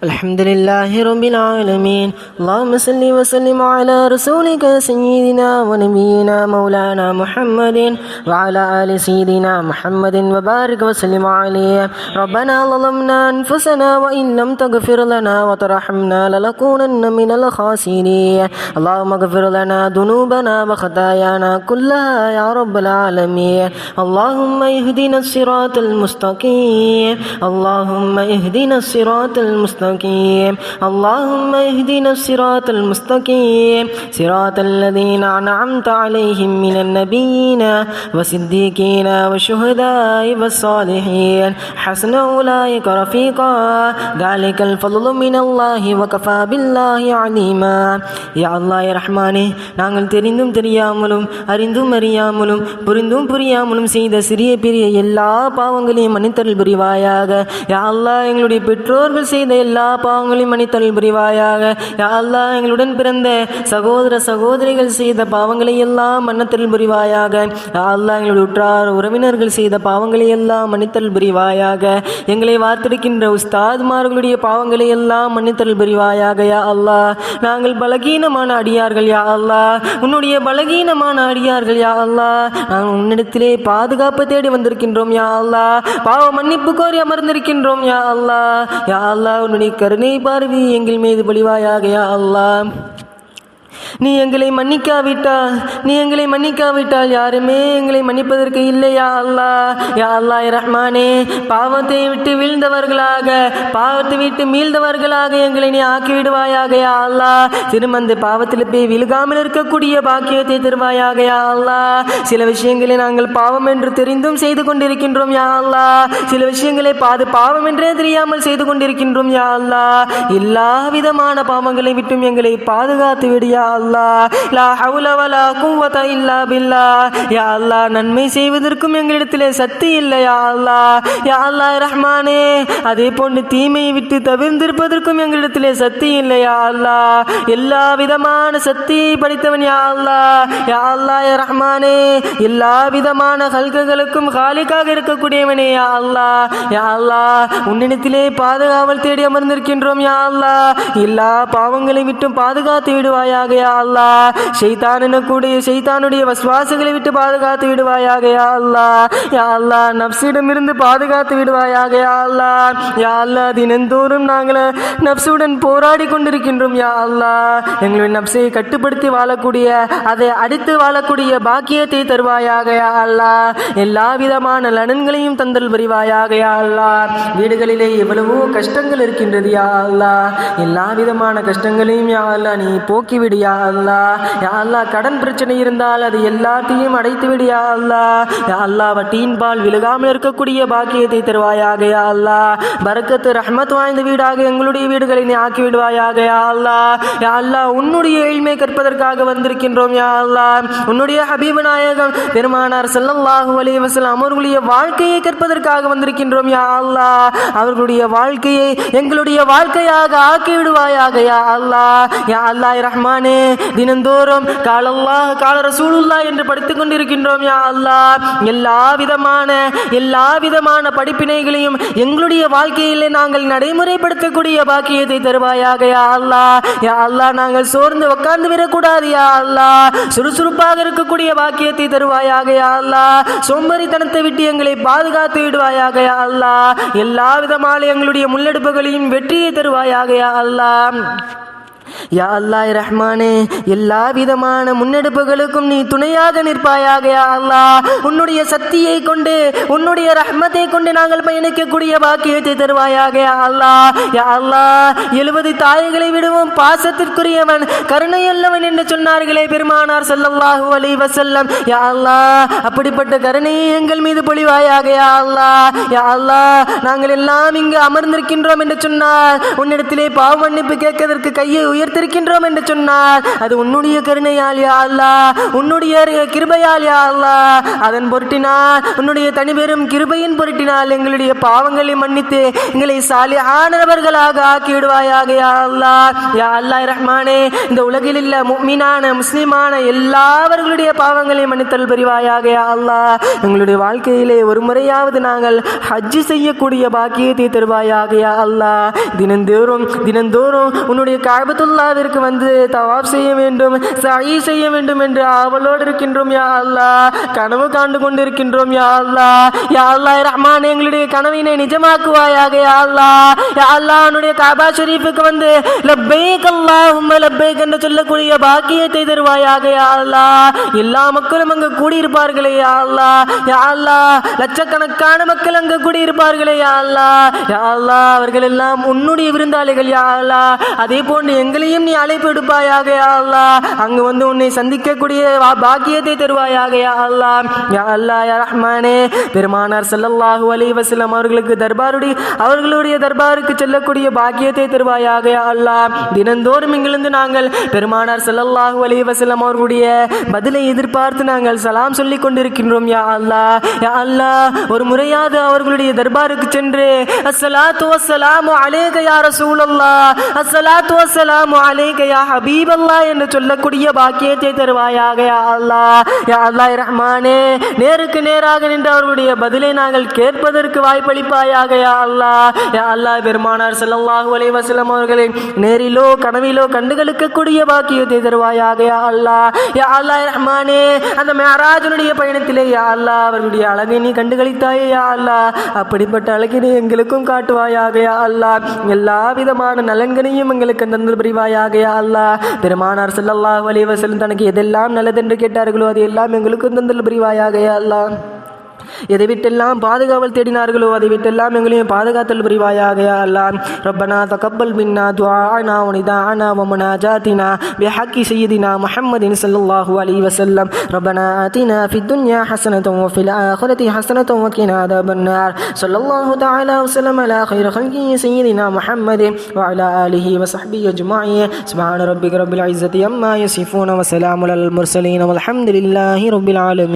الحمد لله رب العالمين. اللهم صل وسلم على رسولك سيدنا ونبينا مولانا محمد وعلى آل سيدنا محمد وبارك وسلم عليه. ربنا ظلمنا أنفسنا وإن لم تغفر لنا وترحمنا لنكونن من الخاسرين. اللهم اغفر لنا ذنوبنا وخطايانا كلها يا رب العالمين. اللهم اهدنا الصراط المستقيم. اللهم اهدنا الصراط المستقيم. اللهم اهدنا الصراط المستقيم صراط الذين أنعمت عليهم من النبيين والصديقين والشهداء والصالحين حسن أولئك رفيقا ذلك الفضل من الله وكفى بالله عليما. யா அல்லாஹ் யா ரஹ்மானே, நாங்கள் தெரிந்தும் தெரியாமலும் அறிந்தும் அறியாமலும் புரிந்தும் புரியாமலும் செய்த சிறிய பெரிய எல்லா பாவங்களையும் மன்னித்தருள் புரிவாயாக. யா அல்லாஹ், எங்களுடைய பெற்றோர்கள் செய்த எல்லா பாவங்களையும் மன்னித்தருள் புரிவாயாக. யா அல்லாஹ், எங்களுடன் பிறந்த சகோதர சகோதரிகள் செய்த பாவங்களை எல்லாம் மன்னித்தருள் புரிவாயாக. யா அல்லாஹ், எங்களுடைய உற்றார் உறவினர்கள் செய்த பாவங்களை எல்லாம் மன்னித்தருள் புரிவாயாக. எங்களை வார்த்தெடுக்கின்ற உஸ்தாத்மார்களுடைய பாவங்களை எல்லாம் மன்னித்தருள் புரிவாயாக. யா அல்லாஹ், நாங்கள் பலகீனமான அடியார்கள். யா அல்லாஹ், உன்னுடைய பலகீனமான அடியார்கள். யா அல்லாஹ், நாங்கள் உன்னிடத்திலே பாதுகாப்பு தேடி வந்திருக்கின்றோம். யா அல்லாஹ், பாவ மன்னிப்பு கோரி அமர்ந்திருக்கின்றோம். யா அல்லாஹ், யா அல்லாஹ், உன்னுடைய கருணை பார்வை எங்கள் மீது பொழிவாயாக. யா அல்லாஹ், நீ எங்களை மன்னிக்காவிட்டால் யாருமே எங்களை மன்னிப்பதற்கு இல்லையா அல்லாஹ். யா அல்லாஹ் யா ரஹ்மானே, பாவத்தை விட்டு மீள்ந்தவர்களாக எங்களை நீ ஆக்கிவிடுவாயாக. யா அல்லாஹ், திருமந்த பாவத்தில் போய் விழுகாமல் இருக்கக்கூடிய பாக்கியத்தை தருவாயாக. யா அல்லாஹ், சில விஷயங்களை நாங்கள் பாவம் என்று தெரிந்தும் செய்து கொண்டிருக்கின்றோம். யா அல்லாஹ், சில விஷயங்களை பாவம் என்றே தெரியாமல் செய்து கொண்டிருக்கின்றோம். யா அல்லாஹ், எல்லா விதமான பாவங்களை விட்டும் எங்களை பாதுகாத்து விடு. யா அல்லாஹ், லா ஹவுல வலா குவத இல்லா பில்லாஹ். யா அல்லாஹ், நன்மை செய்வதற்கும் எங்களிடத்திலே சக்தி இல்லை. யா அல்லாஹ், யா அல்லாஹ் ரஹ்மானே, அதே போன்று தீமையை விட்டு தவிர்ந்திருப்பதற்கும் எங்களிடத்திலே சக்தி இல்லை. யா அல்லாஹ், எல்லா விதமான சக்தியை படைத்தவன். யா அல்லாஹ், யா அல்லாஹ் யா ரஹ்மானே, எல்லா விதமான ஹல்குகளுக்கும் காலிக்காக இருக்கக்கூடியவனே. யா அல்லாஹ், யா அல்லாஹ், உன்னிடத்திலே பாதுகாவல் தேடி அமர்ந்திருக்கின்றோம். யா அல்லாஹ், எல்லா பாவங்களை விட்டும் பாதுகாத்து விடுவாயாக. யா அல்லாஹ், ஷைத்தானுடைய வஸ்வாசங்களை விட்டு பாதுகாத்து விடுவாயாக. யா அல்லாஹ், யா அல்லாஹ், நப்சிடமிருந்து பாதுகாத்து விடுவாயாக. யா அல்லாஹ், யா அல்லாஹ், தினந்தோறும் நாங்கள் நப்சுடன் போராடி கொண்டிருக்கின்றோம். யா அல்லாஹ், எங்களுடைய நப்சை கட்டுப்படுத்தி வாழக்கூடிய, அதை அடித்து வாழக்கூடிய பாக்கியத்தை தருவாயாக. யா அல்லாஹ், எல்லா விதமான நலன்களையும் தந்தல் புரிவாயாக. யா அல்லாஹ், வீடுகளிலே எவ்வளவோ கஷ்டங்கள் இருக்கின்றது. யா அல்லாஹ், எல்லா விதமான கஷ்டங்களையும் யா அல்லாஹ் நீ போக்கிவிடு. யா அல்லாஹ், யா அல்லாஹ், கடன் பிரச்சனை இருந்தால் அது எல்லாத்தையும் அடைத்து விடு. யா அல்லாஹ், யா அல்லாஹ், வட்டியின் பால் விழுகாமல் இருக்கக்கூடிய பாக்கியத்தை தருவாயாக. யா அல்லாஹ், பரக்கத்து ரஹ்மத் வாய்ந்த வீடாக எங்களுடைய வீடுகளை நீ ஆக்கி விடுவாயாக. யா அல்லாஹ், யா அல்லாஹ், உன்னுடைய எளிமை கற்பதற்காக வந்திருக்கின்றோம். யா அல்லாஹ், உன்னுடைய ஹபீபு நாயகம் பெருமானார் ஸல்லல்லாஹு அலைஹி வஸல்லம் அவர்களுடைய வாழ்க்கையை கற்பதற்காக வந்திருக்கின்றோம். யா அல்லாஹ், அவர்களுடைய வாழ்க்கையை எங்களுடைய வாழ்க்கையாக ஆக்கி விடுவாயாக. யா அல்லாஹ், யா அல்லாஹ் ரஹ்மானே, தினந்தோறும் கால அல்லாஹ் கால ரசூலுல்லாஹ் என்று படித்துக் கொண்டிருக்கின்றோம். யா அல்லாஹ், எல்லா விதமான படிப்பினைகளையும் எங்களுடைய வாழ்க்கையிலே நாங்கள் நடைமுறைப்படுத்தக்கூடிய பாக்கியத்தை தருவாயாக. யா அல்லாஹ், யா அல்லாஹ், நாங்கள் சோர்ந்து உட்கார்ந்து விடக்கூடாது. யா அல்லாஹ், சுறுசுறுப்பாக இருக்கக்கூடிய பாக்கியத்தை தருவாயாக. யா அல்லாஹ், சோம்பேறித்தனத்தை விட்டு எங்களை பாதுகாத்து விடுவாயாக. யா அல்லாஹ், எல்லா விதமான எங்களுடைய முன்னெடுப்புகளையும் வெற்றியை தருவாயாக. யா அல்லாஹ், யா அல்லாஹ் ரஹ்மானே, எல்லா விதமான முன்னெடுப்புகளுக்கும் நீ துணையாக நிற்பாயாக. யா அல்லாஹ், உன்னுடைய சக்தியை கொண்டு உன்னுடைய ரஹ்மத்தை கொண்டு நாங்கள் பயணிக்கக்கூடிய பாக்கியத்தை தருவாயாக. யா அல்லாஹ், யா அல்லாஹ், 70 தாய்களை விடுவோம் பாசத்திற்குரியவன் கருணையுள்ளவன் என்று சொன்னார்களே பெருமானார் ஸல்லல்லாஹு அலைஹி வஸல்லம். யா அல்லாஹ், அப்படிப்பட்ட கருணையை எங்கள் மீது பொழிவாயாக. யா அல்லாஹ், யா அல்லாஹ், நாங்கள் எல்லாம் இங்கு அமர்ந்திருக்கின்றோம் என்று சொன்னால் உன்னிடத்திலே பாவ மன்னிப்பு கேட்கதற்கு கையை உயர்த்திருக்கின்றோம் என்று சொன்னார் அது உன்னுடைய கருணையால் யா அல்லாஹ், உன்னுடைய கிருபையால் யா அல்லாஹ். அதன் பொருட்டினால் உன்னுடைய தனிபெரும் கிருபையின் பொருட்டினால் எங்களுடைய பாவங்களை மன்னித்து எங்களை சாலிஹான நபர்களாக ஆக்கிவிடுவாயாக யா அல்லாஹ். யா அல்லாஹ் ரஹ்மானே, இந்த உலகில் உள்ள முஃமினான முஸ்லிமான எல்லாவர்களுடைய பாவங்களை மன்னித்தல் புரிவாயாக யா அல்லாஹ். எங்களுடைய வாழ்க்கையிலே ஒரு முறையாவது நாங்கள் ஹஜ் செய்யக்கூடிய பாக்கியத்தை தருவாயாக யா அல்லாஹ். தினந்தோறும் உன்னுடைய கஅபத்துல்லாஹ்விற்கு வந்து தவாப் செய்ய வேண்டும், சஈ செய்ய வேண்டும் என்று ஆவலோடு இருக்கின்றோம் யா அல்லாஹ். கனவு காண்டு கொண்டிருக்கின்றோம் யா அல்லாஹ். யா அல்லாஹ் ரஹ்மானே, எங்களுடைய கனவினை நிஜமாக்குவாயாக யா அல்லாஹ். யா அல்லாஹ், உன்னுடைய கஅபா ஷரீஃபுக்கு வந்து லப்பைக் அல்லாஹும்ம லப்பைக் என்று சொல்லக்கூடிய பாக்கியத்தை தருவாயாக யா அல்லாஹ். எல்லா மக்களும் அங்கு கூடியிருப்பார்களே யா அல்லாஹ். யா அல்லாஹ், லட்சக்கணக்கான மக்கள் அங்கு கூடியிருப்பார்களே யா அல்லாஹ். யா அல்லாஹ், அவர்கள் எல்லாம் உன்னுடைய விருந்தாளிகள் யா அல்லாஹ். அதே போன்று எங்களையும் நீ அழைப்பு எடுப்பாயாக யா அல்லாஹ். அங்கு வந்து உன்னை சந்திக்கக்கூடிய பாக்கியத்தை தருவாயாக யா அல்லாஹ். யா அல்லாஹ் யா ரஹ்மானே, பெருமானார் ஸல்லல்லாஹு அலைஹி வஸல்லம் அவர்களுடைய தர்பாருக்கு செல்லக்கூடிய பாக்கியத்தை தருவாயாக யா அல்லாஹ். தினந்தோறும் இங்கிருந்து நாங்கள் பெருமானார் ஸல்லல்லாஹு அலைஹி வஸல்லம் அவர்களுடைய பதிலை எதிர்பார்த்து நாங்கள் சலாம் சொல்லிக் கொண்டிருக்கின்றோம் யா அல்லாஹ். யா அல்லாஹ், ஒரு முறையாவது அவர்களுடைய தர்பாருக்கு சென்று அஸ்ஸலாத்து வஸ்ஸலாமு அலைக யா ரசூலல்லாஹ், அஸ்ஸலாத்து வஸ்ஸலாமு அலைக யா ஹபீபல்லாஹ் என்று சொல்லக்கூடிய பாக்கியத்தை தருவாயாக யா அல்லாஹ். யா அல்லாஹ் ரஹ்மானே, நேருக்கு நேராக நின்று அவர்களுடைய பதிலை நாங்கள் கேட்பதற்கு வாய்ப்பளிப்பாயாக யா அல்லாஹ். யா அல்லாஹ், பெருமானார் ஸல்லல்லாஹு அலைஹி வஸல்லம் அவர்களை நேரிலோ கனவிலோ கண்டுகளிக்கக்கூடிய பாக்கியத்தை தருவாயாக யா அல்லாஹ். யா அல்லாஹ் ரஹ்மானே, அந்த மிஅராஜுடைய பயணத்திலே யா அல்லாஹ் அவர்களுடைய அழகை நீ கண்டுகளித்தாயே யா அல்லாஹ். அப்படிப்பட்ட அழகினை எங்களுக்கும் காட்டுவாயாக யா அல்லாஹ். எல்லா விதமான நலன்களையும் எங்களுக்கு தந்து புரிவாயாக யா அல்லாஹ். பெருமானார் ஸல்லல்லாஹு அலைஹி வஸல்லம் தனக்கு எதெல்லாம் நல்லதென்று கேட்டார்களோ அது எல்லாம் எங்களுக்கு தந்தல் புரிவாயாக யா அல்லாஹ். எதை விட்டெல்லாம் பாதுகாவல் தேடினார்களோ அதை விட்டெல்லாம் எங்களையும் பாதுகாத்தல் புரிவாயாக யா அல்லாஹ். ரப்பனா தகப்பல் மின்னா துஆனா வ நிதாஅனா வ முனாஜாத்தினா பிஹக்கி சய்யிதினா முஹம்மதின் ஸல்லல்லாஹு அலைஹி வஸல்லம். ரப்பனா ஆதினா ஃபித் துன்யா ஹஸனத்தன் வ ஃபில் ஆখিরাতি ஹஸனத்தன் வ கினா அதாபன் நார். ஸல்லல்லாஹு தஆலா வ ஸல்லம் அலா கைரி ஹல்கி சய்யிதினா முஹம்மதின் வ அலா ஆலிஹி வ ஸஹ்பிஹி அஜ்மஈன். சுப்ஹான ரப்பிக ரப்பில் இஸ்ஸத்தி அம்மா யசிஃபூன வ ஸலாமுன் அலல் முர்ஸலீன் வல்ஹம்துலில்லாஹி ரப்பில் ஆலமீன்.